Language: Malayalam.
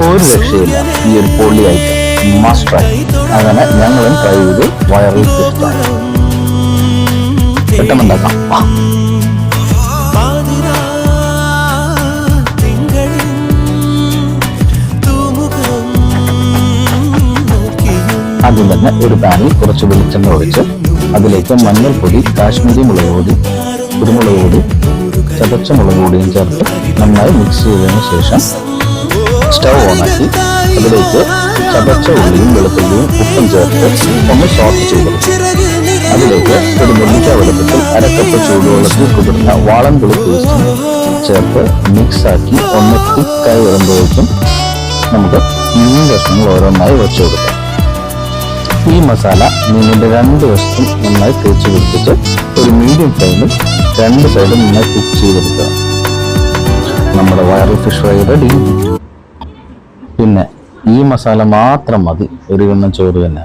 ഒരു രക്ഷയില്ല. ഈ ഒരു പൊള്ളി ഐറ്റം മസ്റ്റ് ട്രൈ. അങ്ങനെ ഞങ്ങളും ട്രൈ ചെയ്ത് വൈറൽ ഫിഷ് ഫ്രൈ പെട്ടെന്നുണ്ടാക്കാം. ആദ്യം തന്നെ ഒരു പാനിൽ കുറച്ച് വെളിച്ചെണ്ണ ഒഴിച്ച് അതിലേക്ക് മഞ്ഞൾപ്പൊടി, കാശ്മീരി മുളക് പൊടി, കുരുമുളക് പൊടി, ചതച്ച മുളക് പൊടിയും ചേർത്ത് നന്നായി മിക്സ് ചെയ്തതിനു ശേഷം സ്റ്റൗ ഓണാക്കി അതിലേക്ക് ചതച്ച ഉള്ളിയും വെളുത്തുള്ളിയും ഉപ്പും ചേർത്ത് ഒന്ന് സോട്ട് ചെയ്തെടുക്കും. അതിലേക്ക് ഒരു നെല്ലിക്ക വലുപ്പത്തിൽ അരക്കപ്പ് ചൂടുവെള്ളത്തിൽ കുതിർന്ന വാളൻപുളി പേസ്റ്റും ചേർത്ത് മിക്സാക്കി ഒന്ന് തിക്കായി വരുമ്പോഴേക്കും നമുക്ക് മീൻ കഷ്ണങ്ങൾ ഓരോന്നായി വെച്ചു കൊടുക്കാം. ഈ മസാല മീനിന്റെ രണ്ട് വശത്തും നന്നായി തേച്ച് പിടിപ്പിച്ച് ഒരു മീഡിയം ഫ്ലെയിമിൽ രണ്ട് സൈഡും നന്നായി കുക്ക് ചെയ്തെടുക്കുക. നമ്മുടെ വൈറൽ ഫിഷ് ഫ്രൈ റെഡി. പിന്നെ ഈ മസാല മാത്രം മതി ഒരു കിണ്ണം ചോറ് തന്നെ.